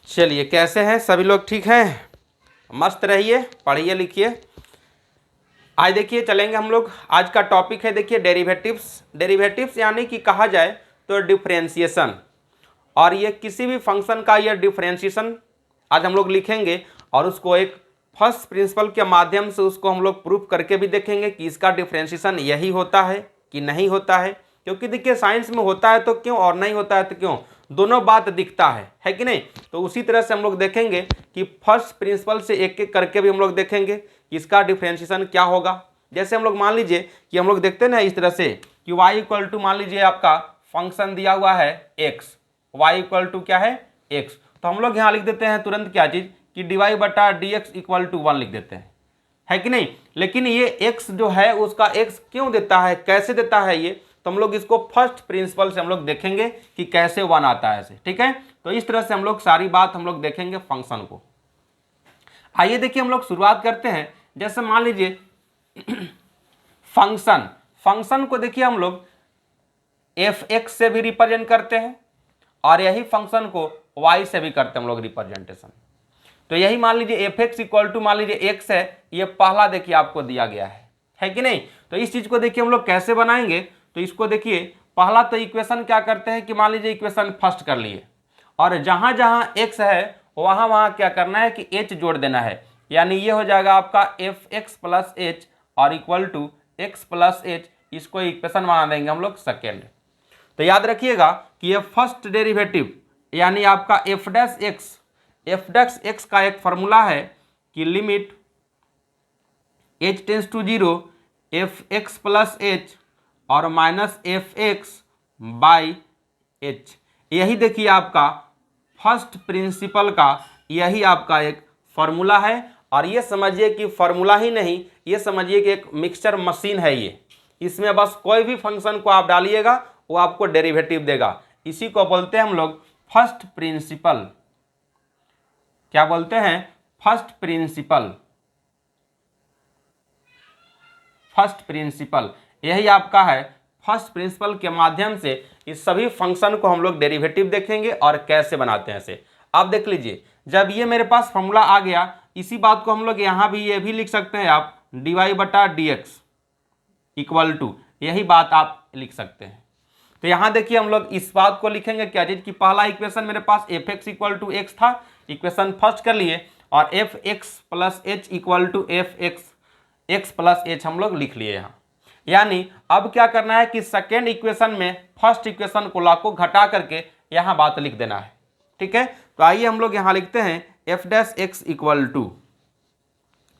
चलिए, कैसे हैं सभी लोग? ठीक हैं? मस्त रहिए, पढ़िए लिखिए। आज देखिए चलेंगे हम लोग। आज का टॉपिक है देखिए डेरिवेटिव्स। डेरिवेटिव्स यानी कि कहा जाए तो डिफरेंशिएशन। और ये किसी भी फंक्शन का ये डिफरेंशिएशन आज हम लोग लिखेंगे और उसको एक फर्स्ट प्रिंसिपल के माध्यम से उसको हम लोग प्रूफ करके भी देखेंगे कि इसका डिफरेंशिएशन यही होता है कि नहीं होता है। क्योंकि देखिए साइंस में होता है तो क्यों और नहीं होता है तो क्यों, दोनों बात दिखता है कि नहीं। तो उसी तरह से हम लोग देखेंगे कि फर्स्ट प्रिंसिपल से एक एक करके भी हम लोग देखेंगे कि इसका डिफरेंशिएशन क्या होगा। जैसे हम लोग मान लीजिए कि हम लोग देखते हैं ना इस तरह से कि y इक्वल टू मान लीजिए आपका फंक्शन दिया हुआ है x, y इक्वल टू क्या है x। तो हम लोग यहाँ लिख देते हैं तुरंत क्या चीज़ कि dy बटा डी एक्स इक्वल टू 1 लिख देते हैं, है कि नहीं। लेकिन ये x जो है उसका x क्यों देता है, कैसे देता है ये, तो हम लोग इसको फर्स्ट प्रिंसिपल से हम लोग देखेंगे कि कैसे 1 आता है ऐसे, ठीक है। तो इस तरह से हम लोग सारी बात हम लोग देखेंगे फंक्शन को। आइए देखिए हम लोग शुरुआत करते हैं। जैसे मान लीजिए फंक्शन को देखिए हम लोग f(x) से भी रिप्रेजेंट करते हैं और यही फंक्शन को y से भी करते हैं हम लोग रिप्रेजेंटेशन। तो यही मान लीजिए f(x) इक्वल टू मान लीजिए x है, ये पहला देखिए आपको दिया गया है कि नहीं। तो इस चीज को देखिए हम लोग कैसे बनाएंगे। तो इसको देखिए पहला तो इक्वेशन क्या करते हैं कि मान लीजिए इक्वेशन फर्स्ट कर लिए और जहां जहां x है वहां वहां क्या करना है कि h जोड़ देना है। यानी ये हो जाएगा आपका f(x) प्लस h और equal to x plus h। इसको इक्वेशन बना देंगे हम लोग सेकेंड। तो याद रखिएगा कि ये फर्स्ट डेरिवेटिव यानी आपका f'(x) का एक फॉर्मूला है कि limit h tends to 0 f(x) plus h और माइनस f(x) बाई h। यही देखिए आपका फर्स्ट प्रिंसिपल का यही आपका एक फॉर्मूला है। और ये समझिए कि फॉर्मूला ही नहीं, ये समझिए कि एक मिक्सचर मशीन है ये। इसमें बस कोई भी फंक्शन को आप डालिएगा वो आपको डेरिवेटिव देगा। इसी को बोलते हैं हम लोग फर्स्ट प्रिंसिपल। क्या बोलते हैं? First principle. फर्स्ट प्रिंसिपल यही आपका है। फर्स्ट प्रिंसिपल के माध्यम से इस सभी फंक्शन को हम लोग डेरिवेटिव देखेंगे और कैसे बनाते हैं इसे। अब देख लीजिए, जब ये मेरे पास फॉर्मूला आ गया, इसी बात को हम लोग यहाँ भी ये भी लिख सकते हैं आप dy बटा डी एक्स इक्वल टू, यही बात आप लिख सकते हैं। तो यहाँ देखिए हम लोग इस बात को लिखेंगे क्या चीज कि पहला इक्वेशन मेरे पास f(x) इक्वल टू x था, इक्वेशन फर्स्ट कर लिए और f(x) plus h equal to x plus h हम लोग लिख लिए यहाँ। यानी अब क्या करना है कि सेकेंड इक्वेशन में फर्स्ट इक्वेशन को ला को घटा करके यहाँ बात लिख देना है, ठीक है। तो आइए हम लोग यहाँ लिखते हैं f'(x) इक्वल टू,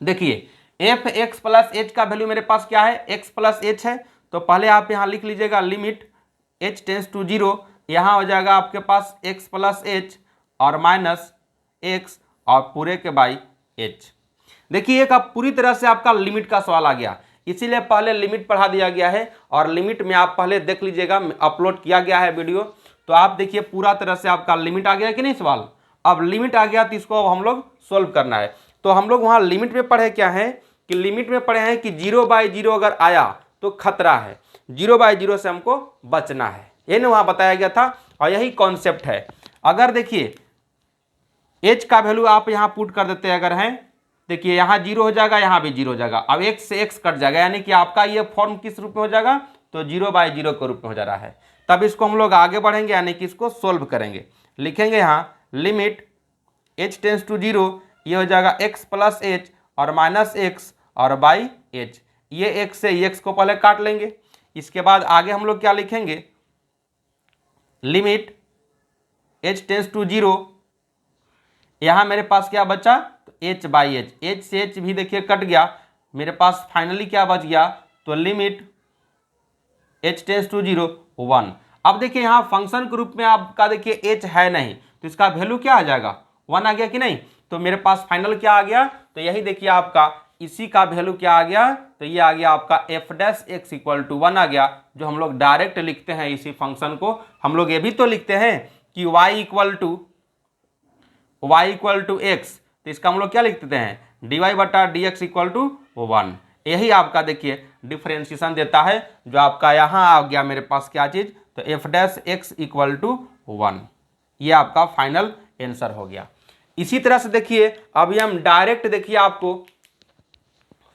देखिए f(x) प्लस h का वैल्यू मेरे पास क्या है, x प्लस h है। तो पहले आप यहाँ लिख लीजिएगा लिमिट h टेंस टू 0, यहाँ हो जाएगा आपके पास x प्लस h और माइनस x और पूरे के बाई h। देखिए एक आप पूरी तरह से आपका लिमिट का सवाल आ गया, इसीलिए पहले लिमिट पढ़ा दिया गया है। और लिमिट में आप पहले देख लीजिएगा, अपलोड किया गया है वीडियो, तो आप देखिए पूरा तरह से आपका लिमिट आ गया कि नहीं सवाल। अब लिमिट आ गया तो इसको अब हम लोग सोल्व करना है। तो हम लोग वहाँ लिमिट में पढ़े क्या है कि लिमिट में पढ़े हैं कि 0/0 अगर आया तो खतरा है, 0/0 से हमको बचना है, ये ना वहाँ बताया गया था। और यही कॉन्सेप्ट है। अगर देखिए h का वैल्यू आप यहाँ पुट कर देते हैं अगर हैं, देखिए यहाँ 0 हो जाएगा, यहाँ भी 0 हो जाएगा। अब x से x कट जाएगा, यानी कि आपका ये फॉर्म किस रूप में हो जाएगा, तो 0/0 के रूप में हो जा रहा है। तब इसको हम लोग आगे बढ़ेंगे, यानी कि इसको सोल्व करेंगे। लिखेंगे यहाँ लिमिट h टेंस टू 0, ये हो जाएगा x प्लस h और माइनस x और बाई h। ये x से x को पहले काट लेंगे। इसके बाद आगे हम लोग क्या लिखेंगे, लिमिट h टेंस टू 0, यहाँ मेरे पास क्या बचा, तो h बाई h, h से h भी देखिए कट गया, मेरे पास फाइनली क्या बच गया, तो लिमिट h टेंस टू 0 1। अब देखिए यहाँ फंक्शन के रूप में आपका देखिए h है नहीं, तो इसका वैल्यू क्या आ जाएगा, 1 आ गया कि नहीं। तो मेरे पास फाइनल क्या आ गया, तो यही देखिए आपका इसी का वैल्यू क्या आ गया, तो ये आ गया आपका f'(x) इक्वल टू 1 आ गया, जो हम लोग डायरेक्ट लिखते हैं इसी फंक्शन को। हम लोग ये भी तो लिखते हैं कि y इक्वल टू x, तो इसका हम लोग क्या लिख देते हैं, dy बटा डी एक्स इक्वल टू 1। यही आपका देखिए डिफरेंशिएशन देता है, जो आपका यहाँ आ गया मेरे पास क्या चीज, तो f'(x) इक्वल टू 1। ये आपका फाइनल आंसर हो गया। इसी तरह से देखिए अभी हम डायरेक्ट देखिए आपको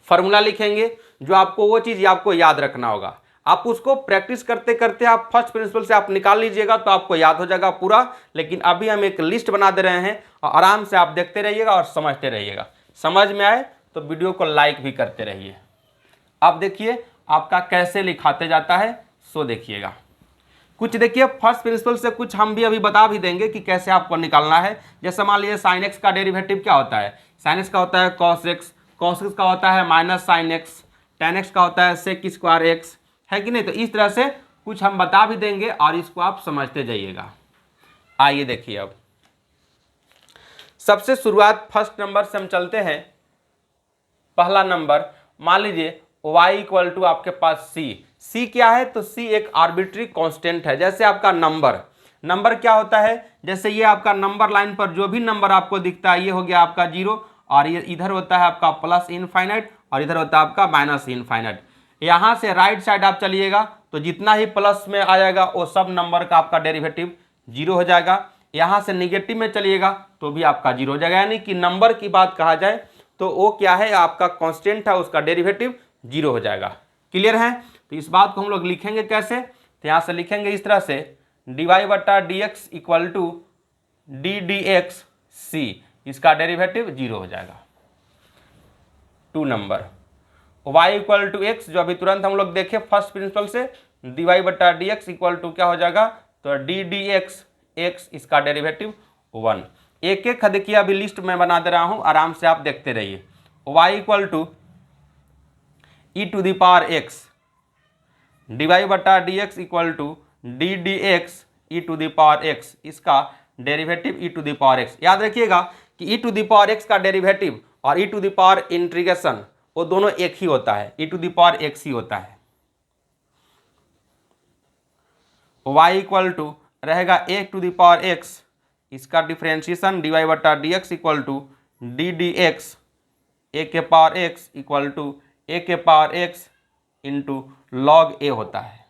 फॉर्मूला लिखेंगे, जो आपको वो चीज़ आपको याद रखना होगा। आप उसको प्रैक्टिस करते करते आप फर्स्ट प्रिंसिपल से आप निकाल लीजिएगा तो आपको याद हो जाएगा पूरा। लेकिन अभी हम एक लिस्ट बना दे रहे हैं और आराम से आप देखते रहिएगा और समझते रहिएगा। समझ में आए तो वीडियो को लाइक भी करते रहिए। अब देखिए आपका कैसे लिखाते जाता है, सो देखिएगा। कुछ देखिए फर्स्ट प्रिंसिपल से कुछ हम भी अभी बता भी देंगे कि कैसे आपको निकालना है। जैसे मान लीजिए साइन एक्स का डेरिवेटिव क्या होता है, साइन एक्स का होता है कॉस एक्स, कॉस एक्स का होता है minus sine x, ten x का होता है सेक स्क्वायर एक्स, है कि नहीं। तो इस तरह से कुछ हम बता भी देंगे और इसको आप समझते जाइएगा। आइए देखिए अब सबसे शुरुआत फर्स्ट नंबर से हम चलते हैं। पहला नंबर मान लीजिए y इक्वल टू आपके पास c क्या है, तो c एक आर्बिट्री कांस्टेंट है। जैसे आपका नंबर क्या होता है, जैसे ये आपका नंबर लाइन पर जो भी नंबर आपको दिखता है ये हो गया आपका 0, और ये इधर होता है आपका प्लस इनफाइनाइट और इधर होता है आपका माइनस इनफाइनाइट। यहाँ से राइट साइड आप चलिएगा तो जितना ही प्लस में आएगा वो सब नंबर का आपका डेरिवेटिव 0 हो जाएगा। यहाँ से निगेटिव में चलिएगा तो भी आपका 0 हो जाएगा। यानी कि नंबर की बात कहा जाए तो वो क्या है, आपका कांस्टेंट है, उसका डेरिवेटिव 0 हो जाएगा। क्लियर है। तो इस बात को हम लोग लिखेंगे कैसे, तो यहाँ से लिखेंगे इस तरह से dy बटा d x equal to d d x c, इसका डेरिवेटिव 0 हो जाएगा। 2 नंबर y इक्वल टू एक्स, जो अभी तुरंत हम लोग देखे फर्स्ट प्रिंसिपल से, dy बटा डी एक्स इक्वल टू क्या हो जाएगा, तो डी डी एक्स एक्स, इसका डेरिवेटिव 1। एक एक देखिए अभी लिस्ट में बना दे रहा हूं, आराम से आप देखते रहिए। y equal to e to the power x, d y बटा d x equal to d d x e to the power x, इसका derivative e to the power x. याद रखिएगा कि e to the power x का derivative और e to the power integration वो दोनों एक ही होता है, e to the power x ही होता है। y इक्वल टू रहेगा a to the power x, इसका डिफ्रेंशिएशन डी वाई बटा d x equal to d d x a के power x equal to a के power x into log a होता है,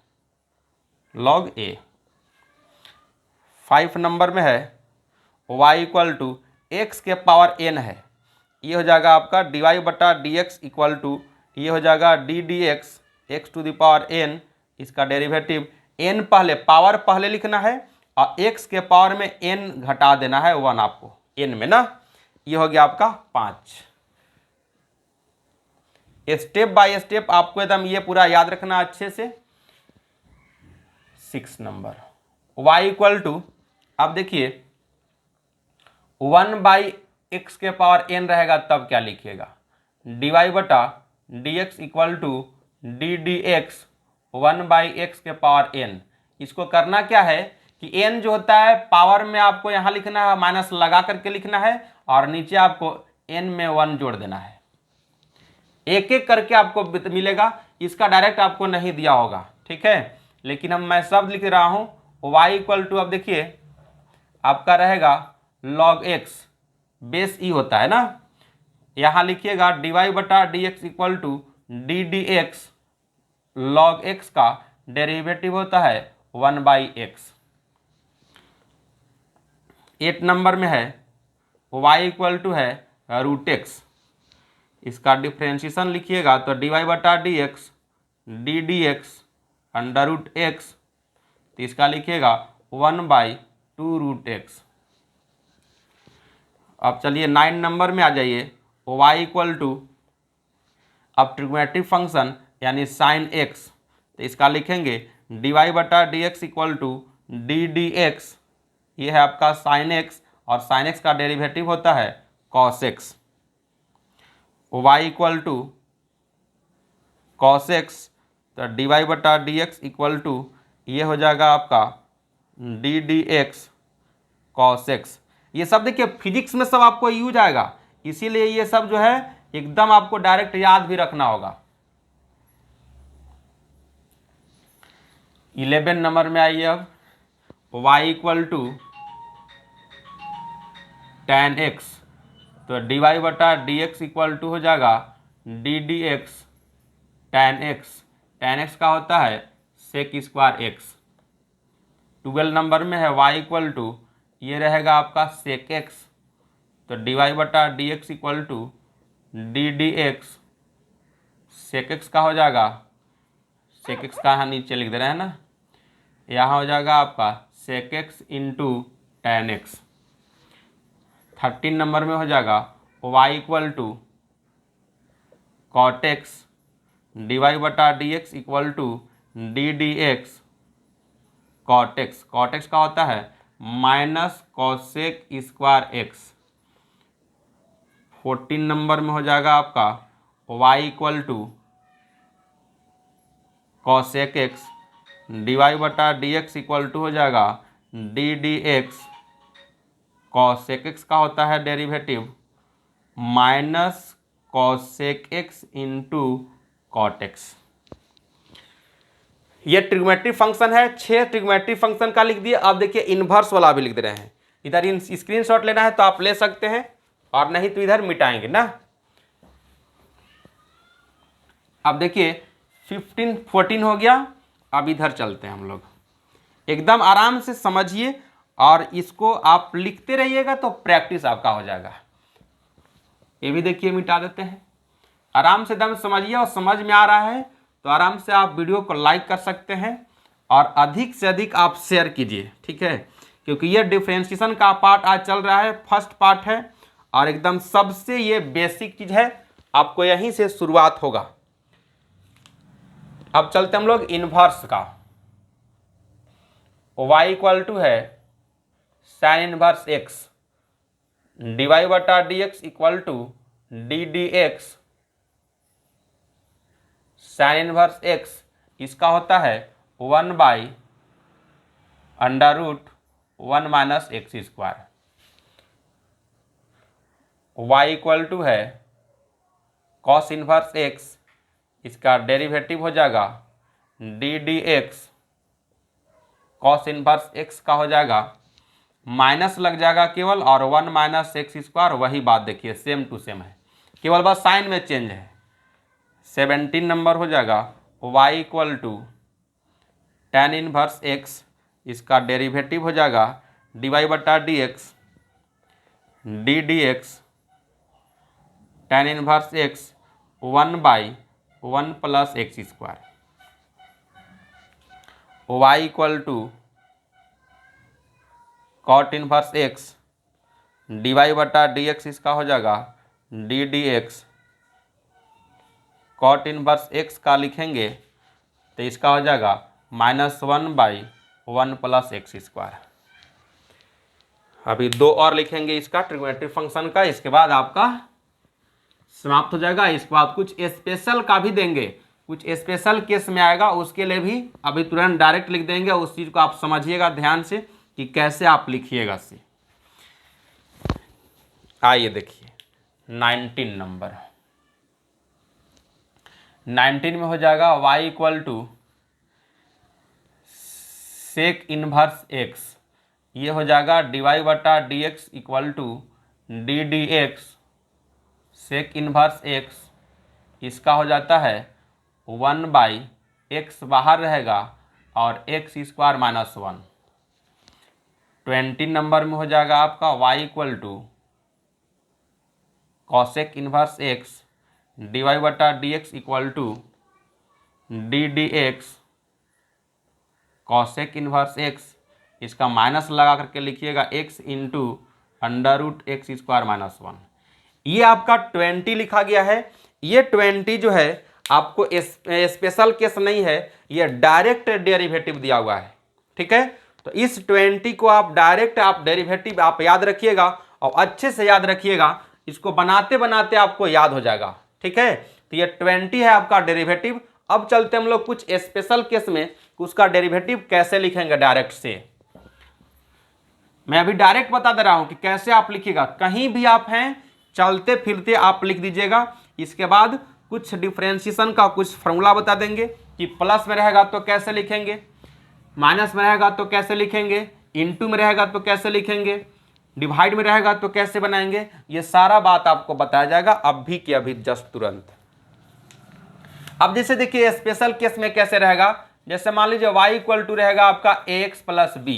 लॉग ए। 5 नंबर में है y इक्वल टू एक्स के पावर n है, ये हो जाएगा आपका डी वाई बटा डी एक्स इक्वल टू ये हो जाएगा d d x x to the power n, इसका डेरिवेटिव n पावर पहले लिखना है और x के पावर में n घटा देना है 1 आपको n में ना, ये हो गया आपका 5। स्टेप बाय स्टेप आपको एकदम ये पूरा याद रखना अच्छे से। 6 नंबर y इक्वल टू, अब देखिए 1 बाई एक्स के पावर n रहेगा तब क्या लिखिएगा, डी वाई बटा d x equal to d d x 1 by x के पावर n। इसको करना क्या है कि n जो होता है पावर में आपको यहाँ लिखना है, माइनस लगा करके लिखना है और नीचे आपको n में 1 जोड़ देना है। एक एक करके आपको मिलेगा, इसका डायरेक्ट आपको नहीं दिया होगा, ठीक है, लेकिन मैं सब लिख रहा हूं। y इक्वल टू, अब देखिए आपका रहेगा log x, बेस ई होता है ना, यहाँ लिखिएगा डी वाई बटा d x equal to d d x log x का डेरिवेटिव होता है 1 बाई एक्स। 8 नंबर में है y इक्वल टू है रूट एक्स, इसका डिफ्रेंशिएशन लिखिएगा तो डी वाई बटा d x d d x under root x, तो इसका लिखिएगा 1 बाई 2 रूट एक्स। अब चलिए 9 नंबर में आ जाइए। y इक्वल टू, अब ट्रिग्मेटिक फंक्शन यानी साइन एक्स, तो इसका लिखेंगे डी वाई बटा d x equal to d d x, ये है आपका साइन एक्स और साइन एक्स का डेरिवेटिव होता है cos x. y equal to cos x, तो डी वाई बटा डी एक्स इक्वल टू ये हो जाएगा आपका d d x cos x. ये सब देखिए फिजिक्स में सब आपको यूज आएगा, इसीलिए ये सब जो है एकदम आपको डायरेक्ट याद भी रखना होगा। 11 नंबर में आइए। अब y equal to tan x, तो डी वाई बटा डी एक्स इक्वल टू हो जाएगा d d x tan x का होता है सेक स्क्वायर एक्स। 12 नंबर में है y इक्वल टू ये रहेगा आपका सेक एक्स, तो dy बटा d x equal to d d x, sec x का हो जाएगा, सेक एक्स का यहाँ नीचे लिख दे रहे हैं ना, यहाँ हो जाएगा आपका sec x into tan x. 13 नंबर में हो जाएगा y equal to cot x d y बटा d x equal to d d x cot x. Cot x का होता है माइनस कॉसेक स्क्वायर एक्स। 14 नंबर में हो जाएगा आपका y equal to cosec x d y बटा डी एक्स इक्वल टू हो जाएगा d d x cosec x का होता है derivative minus cosec x into cot x. ये ट्रिग्मेट्री फंक्शन है, 6 ट्रिग्मेट्री फंक्शन का लिख दिए। अब देखिए इन्वर्स वाला भी लिख दे रहे हैं। इधर इन स्क्रीनशॉट लेना है तो आप ले सकते हैं, और नहीं तो इधर मिटाएंगे ना। अब देखिए 15 14 हो गया। अब इधर चलते हैं हम लोग, एकदम आराम से समझिए और इसको आप लिखते रहिएगा तो प्रैक्टिस आपका हो जाएगा। ये भी देखिए मिटा देते हैं, आराम से एकदम समझिए। और समझ में आ रहा है तो आराम से आप वीडियो को लाइक कर सकते हैं और अधिक से अधिक आप शेयर कीजिए, ठीक है, क्योंकि ये डिफरेंशिएशन का पार्ट आज चल रहा है, फर्स्ट पार्ट है और एकदम सबसे ये बेसिक चीज है, आपको यहीं से शुरुआत होगा। अब चलते हम लोग इनवर्स का। y इक्वल टू है sine inverse x d y बटा d x equal to d d x sine inverse x, इसका होता है 1 by under root 1 minus x square. y equal to है कॉस इनवर्स x, इसका derivative हो जाएगा d d x cos inverse x का हो जाएगा, माइनस लग जाएगा केवल, और 1 माइनस एक्स स्क्वायर, वही बात देखिए सेम टू सेम है, केवल बस साइन में चेंज है। 17 नंबर हो जाएगा y equal to tan inverse x, इसका डेरिवेटिव हो जाएगा डी वाई बटा d x d d x tan inverse x 1 by 1 plus x square. y equal to cot inverse x d y बटा d x, इसका हो जाएगा d d x cot inverse x का लिखेंगे तो इसका हो जाएगा -1 बाई 1 प्लस एक्स स्क्वायर। अभी 2 और लिखेंगे इसका ट्रिग्मेट्री फंक्शन का, इसके बाद आपका समाप्त हो जाएगा। इसके बाद कुछ स्पेशल का भी देंगे, कुछ स्पेशल केस में आएगा, उसके लिए भी अभी तुरंत डायरेक्ट लिख देंगे। उस चीज़ को आप समझिएगा ध्यान से कि कैसे आप लिखिएगा से। आइए देखिए 19 नंबर, 19 में हो जाएगा y equal to sec inverse x, ये हो जाएगा डी वाई बटा d x equal to d d x sec inverse x, इसका हो जाता है 1 बाई एक्स बाहर रहेगा और एक्स स्क्वायर माइनस 1। 20 नंबर में हो जाएगा आपका y equal to cosec inverse x d y बटा d x equal to d d x cosec inverse x, इसका माइनस लगा करके लिखिएगा x into under root x square minus 1। ये आपका 20 लिखा गया है। ये 20 जो है आपको स्पेशल केस नहीं है, ये डायरेक्ट डेरिवेटिव दिया हुआ है, ठीक है। तो इस 20 को आप डायरेक्ट आप डेरिवेटिव आप याद रखिएगा और अच्छे से याद रखिएगा, इसको बनाते बनाते आपको याद हो जाएगा, ठीक है। तो ये 20 है आपका डेरिवेटिव। अब चलते हम लोग कुछ स्पेशल केस में, उसका डेरिवेटिव कैसे लिखेंगे डायरेक्ट से। मैं अभी डायरेक्ट बता दे रहा हूं कि कैसे आप लिखिएगा। कहीं भी आप हैं चलते फिरते आप लिख दीजिएगा। इसके बाद कुछ डिफरेंशिएशन का कुछ फॉर्मूला बता देंगे कि प्लस में रहेगा तो कैसे लिखेंगे, माइनस में रहेगा तो कैसे लिखेंगे, इनटू में रहेगा तो कैसे लिखेंगे, डिवाइड में रहेगा तो कैसे बनाएंगे। ये सारा बात आपको बताया जाएगा अभी के अभी जस्ट तुरंत। अब जैसे देखिए स्पेशल केस में कैसे रहेगा, जैसे मान लीजिए y इक्वल टू रहेगा आपका ax प्लस बी,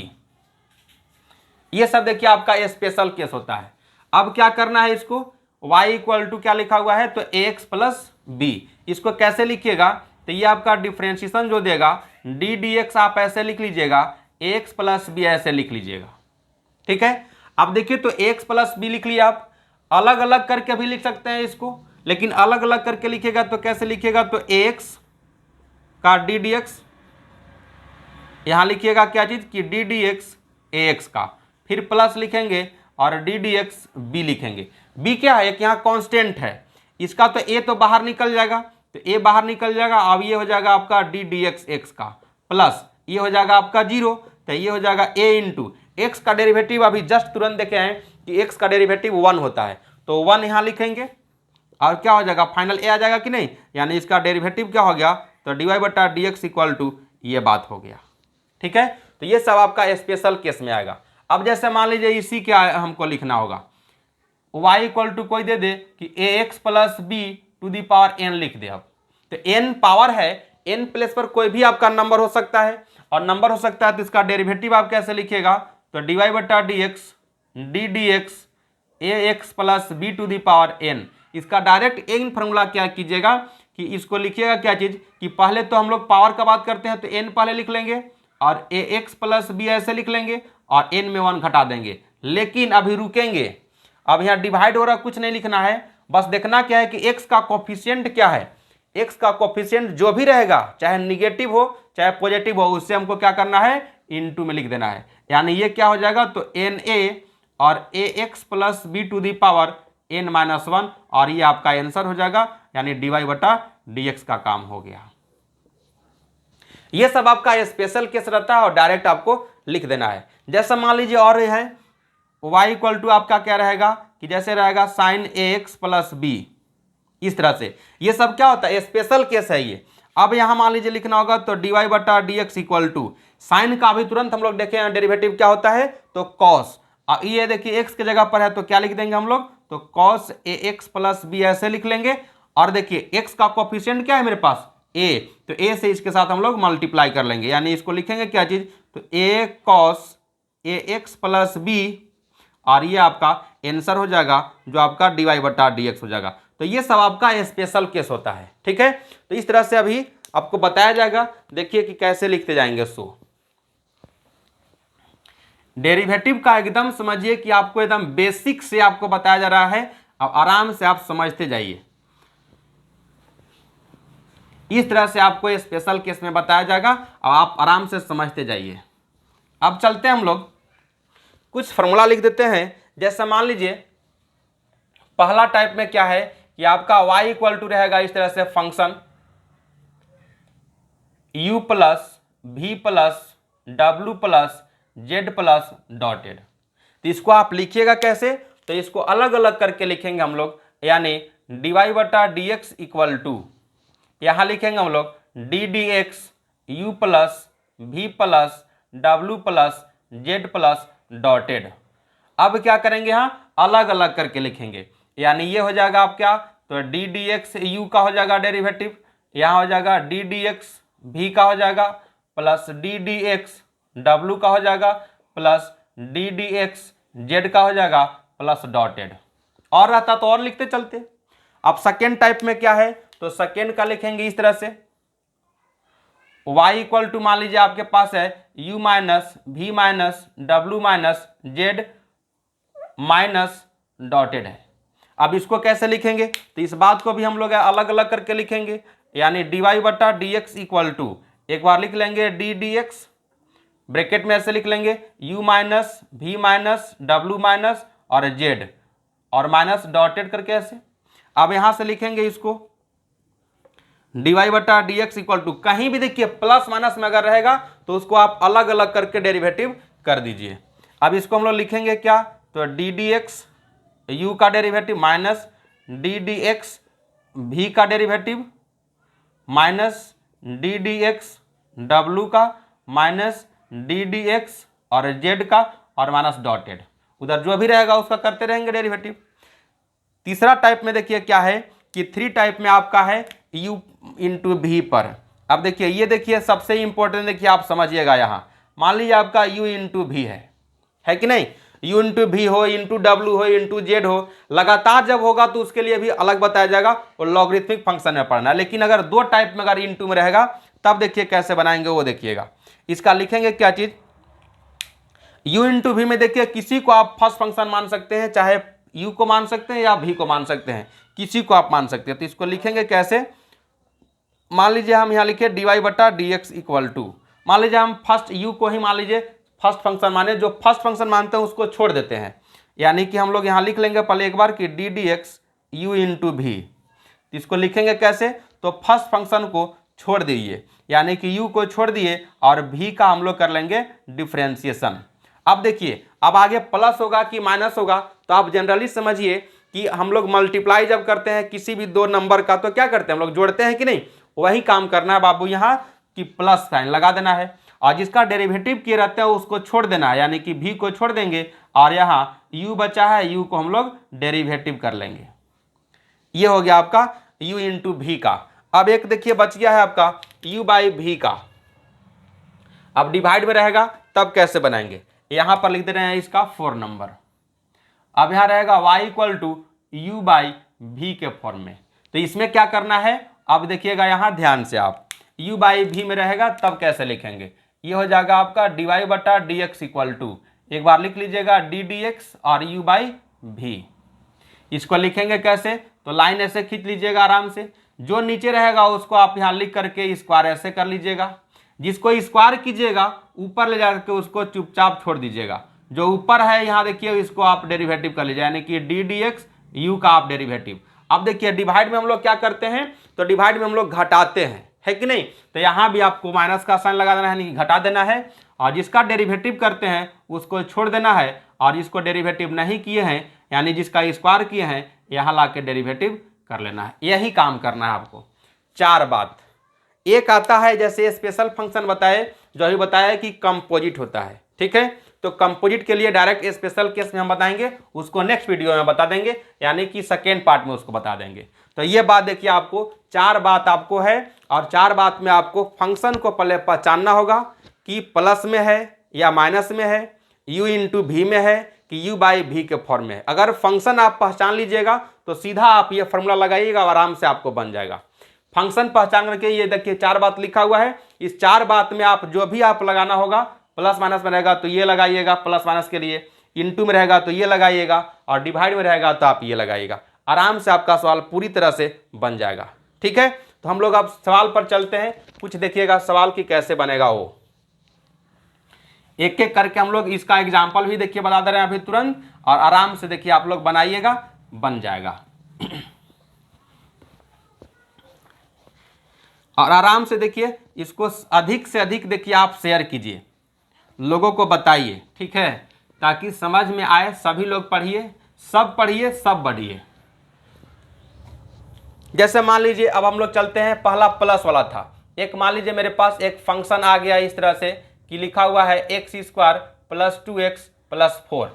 ये सब देखिए आपका स्पेशल केस होता है। अब क्या करना है इसको, y इक्वल टू क्या लिखा हुआ है तो ax प्लस बी, इसको कैसे लिखिएगा तो ये आपका डिफ्रेंशिएशन जो देगा डी डी एक्स आप ऐसे लिख लीजिएगा, ax प्लस बी ऐसे लिख लीजिएगा, ठीक है। अब देखिए तो ax प्लस बी लिख लिया, आप अलग अलग करके भी लिख सकते हैं इसको, लेकिन अलग अलग करके लिखिएगा तो कैसे लिखिएगा तो ax का डी डी एक्स, यहां लिखिएगा क्या चीज कि डी डी एक्स ax का, फिर प्लस लिखेंगे और डी डी एक्स बी लिखेंगे। बी क्या है, एक यहाँ कांस्टेंट है, इसका तो ए तो बाहर निकल जाएगा, तो ए बाहर निकल जाएगा। अब ये हो जाएगा आपका डी डी एक्स एक्स का, प्लस ये हो जाएगा आपका 0, तो ये हो जाएगा ए इंटू एक्स का डेरिवेटिव अभी जस्ट तुरंत देखे हैं कि एक्स का डेरिवेटिव 1 होता है, तो 1 यहाँ लिखेंगे और क्या हो जाएगा फाइनल ए आ जाएगा कि नहीं, यानी इसका डेरिवेटिव क्या हो गया तो डी वाई बटा डी एक्स इक्वल टू ये बात हो गया, ठीक है। तो ये सब आपका स्पेशल केस में आएगा। अब जैसे मान लीजिए इसी क्या हमको लिखना होगा, y इक्वल टू कोई दे दे कि ax plus b to the power n लिख दे। अब तो n पावर है, n प्लेस पर कोई भी आपका नंबर हो सकता है, और नंबर हो सकता है तो इसका डेरिवेटिव आप कैसे लिखिएगा तो डी वाई बटा d x d d x a x plus b to the power n। इसका डायरेक्ट n फॉर्मूला क्या कीजिएगा कि इसको लिखिएगा क्या चीज कि पहले तो हम लोग पावर का बात करते हैं तो n पहले लिख लेंगे और ए एक्स प्लस बी ऐसे लिख लेंगे और n में 1 घटा देंगे, लेकिन अभी रुकेंगे। अब यहाँ डिवाइड हो रहा कुछ नहीं लिखना है, बस देखना क्या है कि x का कोफिशिएंट क्या है, x का कोफिशिएंट जो भी रहेगा चाहे निगेटिव हो चाहे पॉजिटिव हो उससे हमको क्या करना है इनटू में लिख देना है, यानी ये क्या हो जाएगा तो na और ax plus b to the power n minus 1, और ये आपका आंसर हो जाएगा, यानी डी वाई बटा डी एक्स का काम हो गया। ये सब आपका स्पेशल केस रहता है और डायरेक्ट आपको लिख देना है। जैसा मान लीजिए और है y इक्वल टू आपका क्या रहेगा कि जैसे रहेगा साइन ए एक्स प्लस बी, इस तरह से ये सब क्या होता है स्पेशल केस है ये। अब यहां मान लीजिए लिखना होगा तो डी वाई बटा d x equal to sine का भी तुरंत हम लोग देखें डेरिवेटिव क्या होता है तो कॉस, ये देखिए एक्स की जगह पर है तो क्या लिख देंगे हम लोग तो cos A x plus B ऐसे लिख लेंगे, और देखिए एक्स का कोफिशिएंट क्या है मेरे पास a, तो a से इसके साथ हम लोग मल्टीप्लाई कर लेंगे, यानी इसको लिखेंगे क्या चीज तो a cos a x plus b, और ये आपका आंसर हो जाएगा जो आपका डी वाई बटा डी एक्स हो जाएगा। तो ये सब आपका स्पेशल केस होता है, ठीक है। तो इस तरह से अभी आपको बताया जाएगा, देखिए कि कैसे लिखते जाएंगे। सो डेरिवेटिव का एकदम समझिए कि आपको एकदम बेसिक से आपको बताया जा रहा है, अब आराम से आप समझते जाइए। इस तरह से आपको स्पेशल केस में बताया जाएगा और आप आराम से समझते जाइए। अब चलते हैं हम लोग कुछ फॉर्मूला लिख देते हैं। जैसे मान लीजिए पहला टाइप में क्या है कि आपका y इक्वल टू रहेगा इस तरह से function u plus v plus w plus z plus dotted. तो इसको आप लिखिएगा कैसे तो इसको अलग अलग करके लिखेंगे हम लोग, यानी डी वाई बटा डी एक्स इक्वल टू यहाँ लिखेंगे हम लोग d d x u plus v plus डब्ल्यू प्लस जेड प्लस डॉटेड। अब क्या करेंगे यहाँ अलग अलग करके लिखेंगे, यानी ये हो जाएगा आप क्या तो डी डी एक्स यू का हो जाएगा डेरिवेटिव, यहाँ हो जाएगा डी डी एक्स वी का हो जाएगा प्लस डी डी एक्स डब्ल्यू का हो जाएगा plus D d x Z का हो जाएगा प्लस डॉटेड। और रहता तो और लिखते चलते। अब सेकेंड टाइप में क्या है तो सेकेंड का लिखेंगे इस तरह से y इक्वल टू मान लीजिए आपके पास है u माइनस वी माइनस डब्ल्यू माइनस जेड माइनस डॉटेड है। अब इसको कैसे लिखेंगे तो इस बात को भी हम लोग अलग अलग करके लिखेंगे, यानी डी वाई बटा डी एक्स इक्वल टू एक बार लिख लेंगे डी डी एक्स ब्रैकेट में ऐसे लिख लेंगे u माइनस वी माइनस डब्ल्यू माइनस और जेड और माइनस डॉटेड करके ऐसे। अब यहां से लिखेंगे इसको डी वाई बटा डी एक्स इक्वल टू कहीं भी देखिए प्लस माइनस में अगर रहेगा तो उसको आप अलग अलग करके डेरिवेटिव कर दीजिए। अब इसको हम लोग लिखेंगे क्या तो डी डी एक्स यू का derivative minus d d x v का derivative minus d d x डब्ल्यू का माइनस डी डी एक्स और जेड का और माइनस डॉटेड, उधर जो भी रहेगा उसका करते रहेंगे डेरिवेटिव। तीसरा टाइप में देखिए क्या है कि थ्री टाइप में आपका है u इंटू भी पर। अब देखिए ये देखिए सबसे इंपॉर्टेंट देखिए आप समझिएगा, यहाँ मान लीजिए आपका u इंटू भी है है कि नहीं। u इंटू भी हो, इंटू डब्ल्यू हो, इंटू जेड हो, लगातार जब होगा तो उसके लिए भी अलग बताया जाएगा और लॉगरिथमिक फंक्शन में पढ़ना। लेकिन अगर दो टाइप में अगर इंटू में रहेगा तब देखिए कैसे बनाएंगे वो देखिएगा। इसका लिखेंगे क्या चीज, u इंटू भी में देखिए किसी को आप फर्स्ट फंक्शन मान सकते हैं, चाहे u को मान सकते हैं या v को मान सकते हैं, किसी को आप मान सकते हैं। तो इसको लिखेंगे कैसे, मान लीजिए हम यहाँ लिखे dy बटा डी एक्स इक्वल टू, मान लीजिए हम फर्स्ट u को ही मान लीजिए फर्स्ट फंक्शन माने, जो फर्स्ट फंक्शन मानते हैं उसको छोड़ देते हैं, यानी कि हम लोग यहाँ लिख लेंगे पहले एक बार कि D d x you into भी। इसको लिखेंगे कैसे, तो फर्स्ट फंक्शन को छोड़ दीजिए, यानी कि u को छोड़ दिए और v का हम लोग कर लेंगे डिफ्रेंसिएशन। अब देखिए अब आगे प्लस होगा कि माइनस होगा, तो आप जनरली समझिए कि हम लोग मल्टीप्लाई जब करते हैं किसी भी दो नंबर का तो क्या करते हैं हम लोग, जोड़ते हैं कि नहीं, वही काम करना है बाबू यहाँ कि प्लस साइन लगा देना है, और जिसका डेरिवेटिव किए रहते हैं उसको छोड़ देना है, यानी कि v को छोड़ देंगे और यहाँ u बचा है, u को हम लोग डेरिवेटिव कर लेंगे। ये हो गया आपका u इंटू भी का। अब एक देखिए बच गया है आपका u बाई भी का। अब डिवाइड में रहेगा तब कैसे बनाएंगे, यहाँ पर लिख दे रहे हैं इसका 4 नंबर। अब यहाँ रहेगा y equal to u by v के फॉर्म में। तो इसमें क्या करना है, अब देखिएगा यहाँ ध्यान से आप, u बाई भी में रहेगा तब कैसे लिखेंगे, ये हो जाएगा आपका dy बटा डी एक्स इक्वल टू, एक बार लिख लीजिएगा डी डी एक्स और u बाई भी। इसको लिखेंगे कैसे, तो लाइन ऐसे खींच लीजिएगा आराम से, जो नीचे रहेगा उसको आप यहाँ लिख करके स्क्वायर ऐसे कर लीजिएगा, जिसको स्क्वायर कीजिएगा ऊपर ले जाकर के उसको चुपचाप छोड़ दीजिएगा, जो ऊपर है यहाँ देखिए इसको आप डेरिवेटिव कर लीजिए, यानी कि डी डी एक्स यू का आप डेरिवेटिव। अब देखिए डिवाइड में हम लोग क्या करते हैं, तो डिवाइड में हम लोग घटाते हैं, है कि नहीं, तो यहाँ भी आपको माइनस का साइन लगा देना है, यानी घटा देना है, और जिसका डेरिवेटिव करते हैं उसको छोड़ देना है, और जिसको डेरिवेटिव नहीं किए हैं यानी जिसका स्क्वायर किए हैं यहाँ ला के डेरिवेटिव कर लेना है। यही काम करना है आपको। 4 बात, एक आता है जैसे स्पेशल फंक्शन बताए, जो अभी बताया कि कंपोजिट होता है, ठीक है, तो कंपोजिट के लिए डायरेक्ट स्पेशल केस में हम बताएंगे, उसको नेक्स्ट वीडियो में बता देंगे, यानी कि सेकेंड पार्ट में उसको बता देंगे। तो ये बात देखिए आपको 4 बात आपको है, और 4 बात में आपको फंक्शन को पहले पहचानना होगा कि प्लस में है या माइनस में है, u इंटू भी में है कि u बाई भी के फॉर्म में है। अगर फंक्शन आप पहचान लीजिएगा तो सीधा आप ये फॉर्मूला लगाइएगा और आराम से आपको बन जाएगा। फंक्शन पहचान करके ये देखिए 4 बात लिखा हुआ है, इस 4 बात में आप जो भी आप लगाना होगा, प्लस माइनस में रहेगा तो ये लगाइएगा प्लस माइनस के लिए, इंटू में रहेगा तो ये लगाइएगा, और डिवाइड में रहेगा तो आप ये लगाइएगा, आराम से आपका सवाल पूरी तरह से बन जाएगा। ठीक है, तो हम लोग अब सवाल पर चलते हैं, कुछ देखिएगा सवाल की कैसे बनेगा वो, एक एक करके हम लोग इसका एग्जाम्पल भी देखिए बता दे रहे हैं अभी तुरंत, और आराम से देखिए आप लोग बनाइएगा, बन जाएगा। और आराम से देखिए इसको अधिक से अधिक देखिए आप शेयर कीजिए, लोगों को बताइए, ठीक है, ताकि समझ में आए, सभी लोग पढ़िए, सब बढ़िए। जैसे मान लीजिए अब हम लोग चलते हैं, पहला प्लस वाला था, एक मान लीजिए मेरे पास एक फंक्शन आ गया इस तरह से कि लिखा हुआ है x square plus 2x plus 4,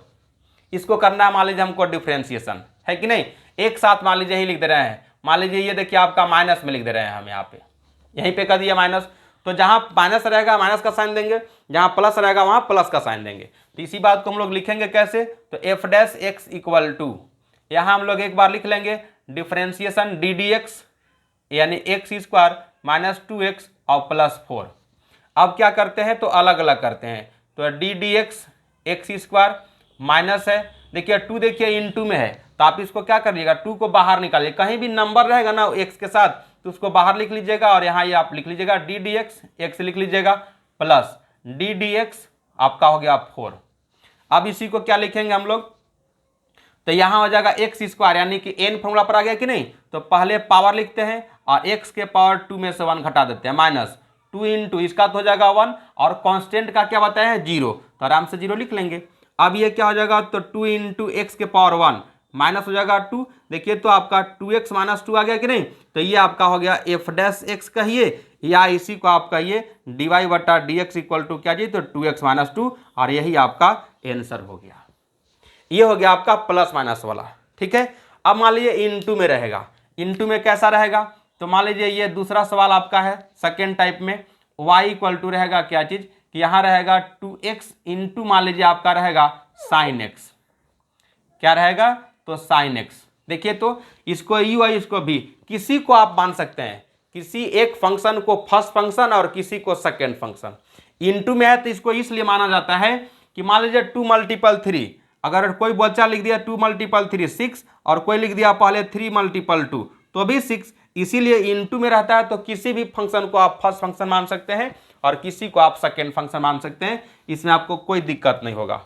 इसको करना है मान लीजिए हमको डिफ्रेंसिएशन, है कि नहीं, एक साथ मान लीजिए ही लिख दे रहे हैं, मान लीजिए ये देखिए आपका माइनस में लिख दे रहे हैं हम यहाँ पे, यहीं पे कर दिया माइनस, तो जहाँ माइनस रहेगा माइनस का साइन देंगे, जहाँ प्लस रहेगा वहाँ प्लस का साइन देंगे। तो इसी बात को हम लोग लिखेंगे कैसे, तो f dash x equal to, यहाँ हम लोग एक बार लिख लेंगे डिफ्रेंसिएशन डी डी एक्स यानी एक्स स्क्वायर माइनस 2x और प्लस 4। अब क्या करते हैं, तो अलग अलग करते हैं, तो d d x x square minus है, देखिए 2 देखिए इंटू में है, तो आप इसको क्या करिएगा 2 को बाहर निकालिए, कहीं भी नंबर रहेगा ना x के साथ तो उसको बाहर लिख लीजिएगा, और यहाँ ये आप लिख लीजिएगा डी डी एक्स एक्स लिख लीजिएगा प्लस डी डी एक्स आपका हो गया 4। अब इसी को क्या लिखेंगे हम लोग, तो यहाँ हो जाएगा एक्स स्क्वायर यानी कि n फॉर्मूला पर आ गया कि नहीं, तो पहले पावर लिखते हैं और x के पावर 2 में से 1 घटा देते हैं, माइनस 2 इंटू इसका तो हो जाएगा 1, और कांस्टेंट का क्या बताया है 0, तो आराम से 0 लिख लेंगे। अब ये क्या हो जाएगा, तो 2 इंटू एक्स के पावर 1 माइनस हो जाएगा 2, देखिए तो आपका 2x माइनस 2 आ गया कि नहीं, तो ये आपका हो गया एफ डैश एक्स कहिए, या इसी को आप कहिए डी वाई बटा डी एक्स इक्वल टू क्या जी, तो 2x माइनस 2, और यही आपका आंसर हो गया। ये हो गया आपका प्लस माइनस वाला, ठीक है। अब मान लीजिए इंटू में रहेगा, इंटू में कैसा रहेगा, तो मान लीजिए ये दूसरा सवाल आपका है सेकेंड टाइप में, y इक्वल टू रहेगा क्या चीज कि यहाँ रहेगा 2x इंटू मान लीजिए आपका रहेगा साइन एक्स, क्या रहेगा तो साइन एक्स। देखिए तो इसको u है इसको भी, किसी को आप मान सकते हैं, किसी एक फंक्शन को फर्स्ट फंक्शन और किसी को सेकेंड फंक्शन। इंटू में है तो इसको इसलिए माना जाता है कि मान लीजिए 2 मल्टीपल 3, अगर कोई बच्चा लिख दिया 2 मल्टीपल 3 6 और कोई लिख दिया पहले 3 मल्टीपल 2 तो भी 6, इसीलिए इंटू में रहता है। तो किसी भी फंक्शन को आप फर्स्ट फंक्शन मान सकते हैं और किसी को आप सेकेंड फंक्शन मान सकते हैं, इसमें आपको कोई दिक्कत नहीं होगा।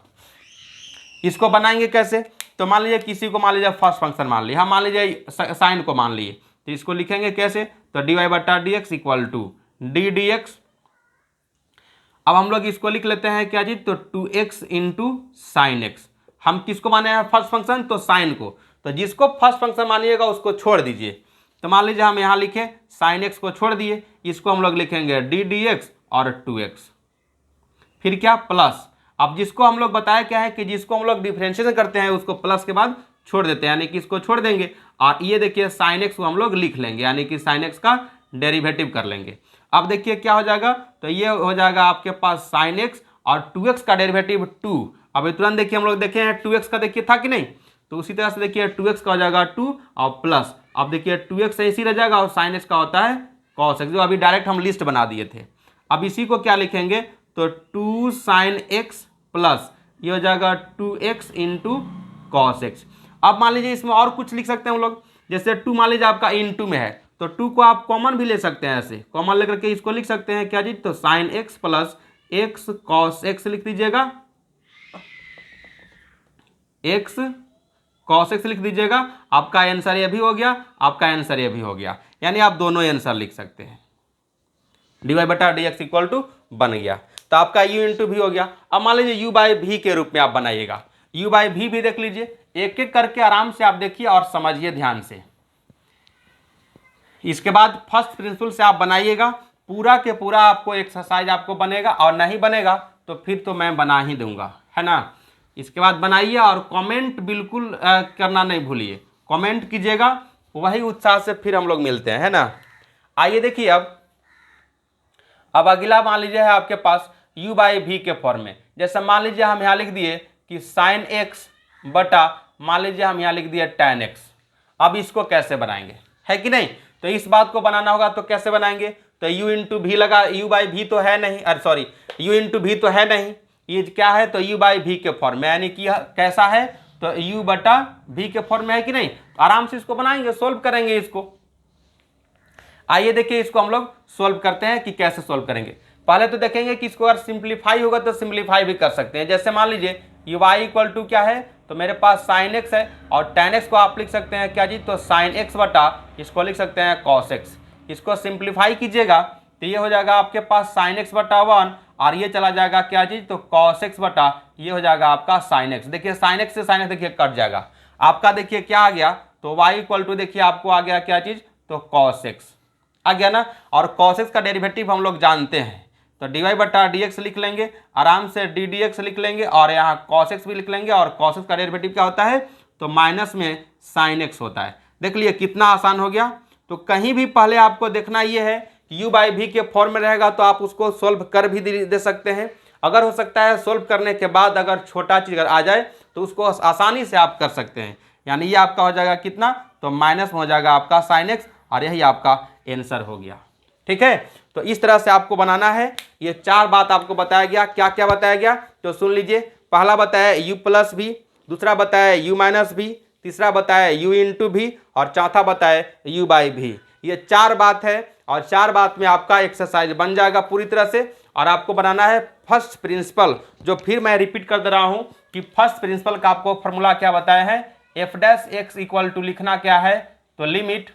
इसको बनाएंगे कैसे, तो मान लीजिए किसी को मान लीजिए फर्स्ट फंक्शन मान लिया, हम मान लीजिए साइन को मान लिए, तो इसको लिखेंगे कैसे, तो dy/dx equal to d d x. अब हम लोग इसको लिख लेते हैं क्या जी, तो 2x इंटू साइन एक्स। हम किसको माने हैं फर्स्ट फंक्शन, तो साइन को, तो जिसको फर्स्ट फंक्शन मानिएगा उसको छोड़ दीजिए। तो मान लीजिए हम यहाँ लिखें साइन एक्स को छोड़ दिए, इसको हम लोग लिखेंगे डी डी एक्स और 2x, फिर क्या प्लस। अब जिसको हम लोग बताया क्या है कि जिसको हम लोग डिफरेंशिएशन करते हैं उसको प्लस के बाद छोड़ देते हैं, यानी कि इसको छोड़ देंगे और ये देखिए साइन एक्स को हम लोग लिख लेंगे, यानी कि साइन एक्स का डेरिवेटिव कर लेंगे। अब देखिए क्या हो जाएगा, तो ये हो जाएगा आपके पास साइन एक्स और 2x का डेरिवेटिव 2। अब तुरंत देखिए हम लोग देखे हैं 2x का देखिए था कि नहीं, तो उसी तरह से देखिए 2x का हो जाएगा 2 और प्लस, अब देखिए 2x ऐसे ही रह जाएगा और साइन एक्स का होता है कॉस एक्स, जो अभी डायरेक्ट हम लिस्ट बना दिए थे। अब इसी को क्या लिखेंगे, तो 2 साइन एक्स प्लस ये हो जाएगा 2x इंटू कॉस एक्स। अब मान लीजिए इसमें और कुछ लिख सकते हैं हम लोग, जैसे 2 मान लीजिए आपका इंटू में है तो 2 को आप कॉमन भी ले सकते हैं, ऐसे कॉमन लेकर के इसको लिख सकते हैं क्या जी, तो sine x plus x cos x लिख दीजिएगा, एक्स कॉस एक्स लिख दीजिएगा। आपका आंसर ये भी हो गया, आपका आंसर ये भी हो गया, यानी आप दोनों आंसर लिख सकते हैं। dy/dx इक्वल टू बन गया, तो आपका u इंटू भी हो गया। अब मान लीजिए u/v के रूप में आप बनाइएगा, u/v भी देख लीजिए, एक एक करके आराम से आप देखिए और समझिए ध्यान से। इसके बाद फर्स्ट प्रिंसिपल से आप बनाइएगा, पूरा के पूरा आपको एक्सरसाइज आपको बनेगा, और नहीं बनेगा तो फिर तो मैं बना ही दूंगा, है ना। इसके बाद बनाइए और कमेंट बिल्कुल करना नहीं भूलिए, कमेंट कीजिएगा, वही उत्साह से फिर हम लोग मिलते हैं, है ना। आइए देखिए अब अगला मान लीजिए है आपके पास u/v के फॉर्म में। जैसे मान लीजिए हम यहाँ लिख दिए कि साइन एक्स बटा मान लीजिए हम यहाँ लिख दिए tan x। अब इसको कैसे बनाएंगे, है कि नहीं, तो इस बात को बनाना होगा तो कैसे बनाएंगे, तो u इंटू भी लगा, u/v तो है नहीं, अरे सॉरी u इंटू भी तो है नहीं, ये क्या है तो u/v के फॉर्म में, यानी कि कैसा है तो u/v के फॉर्म में है कि नहीं। आराम से इसको बनाएंगे, सोल्व करेंगे इसको। आइए देखिए इसको हम लोग सोल्व करते हैं कि कैसे सोल्व करेंगे। पहले तो देखेंगे कि इसको अगर सिंप्लीफाई होगा तो सिंप्लीफाई भी कर सकते हैं। जैसे मान लीजिए y इक्वल टू क्या है, तो मेरे पास साइन एक्स है और tan x को आप लिख सकते हैं क्या जी, तो साइन एक्स बटा इसको लिख सकते हैं कॉस एक्स। इसको सिंप्लीफाई कीजिएगा तो ये हो जाएगा आपके पास साइन एक्स बटा 1 और ये चला जाएगा क्या जी, तो कॉस एक्स बटा ये हो जाएगा आपका साइन एक्स। देखिए साइन एक्स से साइन एक्स देखिए कट जाएगा, आपका देखिए क्या आ गया, तो y इक्वल टू देखिए आपको आ गया क्या चीज, तो कॉस एक्स आ गया ना। और कॉस एक्स का डेरिवेटिव हम लोग जानते हैं, तो dy/dx लिख लेंगे, आराम से ddx लिख लेंगे और यहाँ cos x भी लिख लेंगे। और cos x का डेरिवेटिव क्या होता है, तो माइनस में sin x होता है। देख लिए कितना आसान हो गया। तो कहीं भी पहले आपको देखना ये है कि u/v के फॉर्म में रहेगा तो आप उसको सोल्व कर भी दे सकते हैं। अगर हो सकता है सोल्व करने के बाद अगर छोटा चीज अगर आ जाए तो उसको आसानी से आप कर सकते हैं, यानी ये आपका हो जाएगा कितना, तो माइनस में हो जाएगा आपका sin x और यही आपका आंसर हो गया। ठीक है, तो इस तरह से आपको बनाना है। ये 4 बात आपको बताया गया, क्या क्या बताया गया तो सुन लीजिए। पहला बताया u+v, दूसरा बताया u-v, तीसरा बताया u इंटू v और चौथा बताया u/v। ये 4 बात है और 4 बात में आपका एक्सरसाइज बन जाएगा पूरी तरह से। और आपको बनाना है फर्स्ट प्रिंसिपल, जो फिर मैं रिपीट कर दे रहा हूं कि फर्स्ट प्रिंसिपल का आपको फॉर्मूला क्या बताया है, f' इक्वल टू लिखना क्या है, तो limit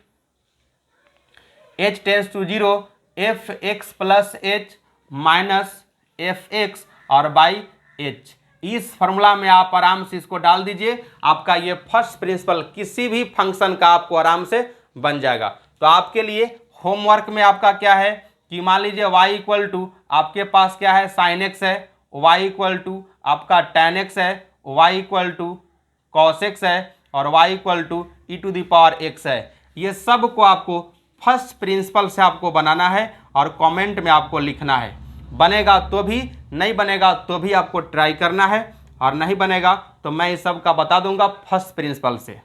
h tends to 0 fx plus h minus fx और बाई h। इस फॉर्मूला में आप आराम से इसको डाल दीजिए, आपका ये फर्स्ट प्रिंसिपल किसी भी फंक्शन का आपको आराम से बन जाएगा। तो आपके लिए होमवर्क में आपका क्या है कि मान लीजिए y इक्वल टू आपके पास क्या है साइन एक्स है, y इक्वल टू आपका tan x है, y equal to cos x है और y इक्वल टू e⁻x है। ये सब को आपको फर्स्ट प्रिंसिपल से आपको बनाना है और कमेंट में आपको लिखना है। बनेगा तो भी, नहीं बनेगा तो भी आपको ट्राई करना है, और नहीं बनेगा तो मैं इस सब का बता दूंगा फर्स्ट प्रिंसिपल से।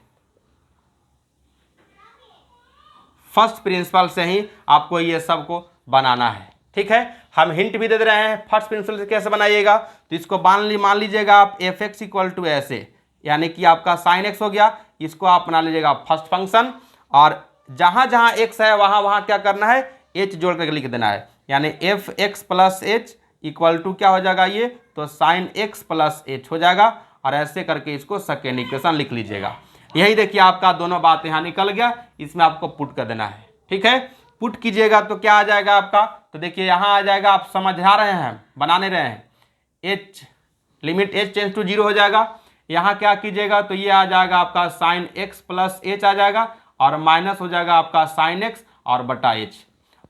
फर्स्ट प्रिंसिपल से ही आपको ये सब को बनाना है, ठीक है। हम हिंट भी दे रहे हैं फर्स्ट प्रिंसिपल से कैसे बनाइएगा। तो इसको मान लीजिएगा आप एफ एक्स इक्वल टू ऐसे, यानी कि आपका साइन एक्स हो गया, इसको आप बना लीजिएगा फर्स्ट फंक्शन, और जहां जहां एक्स है वहां वहां क्या करना है, एच जोड़ करके लिख देना है, यानी f x plus h equal to क्या हो जाएगा ये, तो साइन एक्स प्लस एच हो जाएगा, और ऐसे करके इसको सेकेंड इक्वेशन लिख लीजिएगा। यही देखिए आपका दोनों बात यहाँ निकल गया, इसमें आपको पुट कर देना है, ठीक है। पुट कीजिएगा तो क्या आ जाएगा आपका, तो देखिए यहाँ आ जाएगा, आप समझा रहे हैं, बनाने रहे हैं, h limit h tends to 0 हो जाएगा। यहाँ क्या कीजिएगा तो ये आ जाएगा आपका साइन एक्स प्लस एच आ जाएगा, और माइनस हो जाएगा आपका साइन एक्स और बटा एच।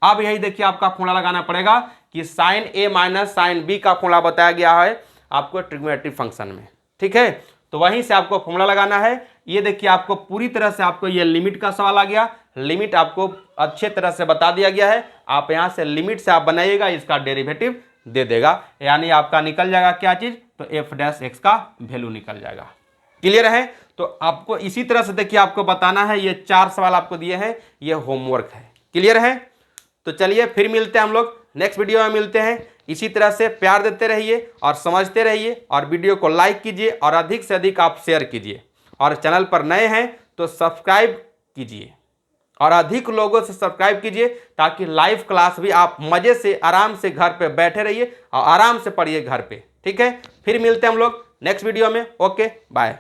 अब यही देखिए आपका फॉर्मूला लगाना पड़ेगा कि साइन ए माइनस साइन बी का फॉर्मूला बताया गया है आपको ट्रिग्नोमेट्रिक फंक्शन में, ठीक है। तो वहीं से आपको फॉर्मूला लगाना है। ये देखिए आपको पूरी तरह से आपको ये लिमिट का सवाल आ गया, लिमिट आपको अच्छे तरह से बता दिया गया है। आप यहाँ से लिमिट से आप बनाइएगा, इसका डेरिवेटिव दे देगा, यानी आपका निकल जाएगा क्या चीज़, तो एफ डैश एक्स का वैल्यू निकल जाएगा। क्लियर है। तो आपको इसी तरह से देखिए आपको बताना है, ये 4 सवाल आपको दिए हैं, ये होमवर्क है। क्लियर है। तो चलिए फिर मिलते हैं हम लोग नेक्स्ट वीडियो में मिलते हैं। इसी तरह से प्यार देते रहिए और समझते रहिए, और वीडियो को लाइक कीजिए और अधिक से अधिक आप शेयर कीजिए, और चैनल पर नए हैं तो सब्सक्राइब कीजिए और अधिक लोगों से सब्सक्राइब कीजिए, ताकि लाइव क्लास भी आप मज़े से आराम से घर पे बैठे रहिए और आराम से पढ़िए घर पे, ठीक है। फिर मिलते हैं हम लोग नेक्स्ट वीडियो में। Okay bye.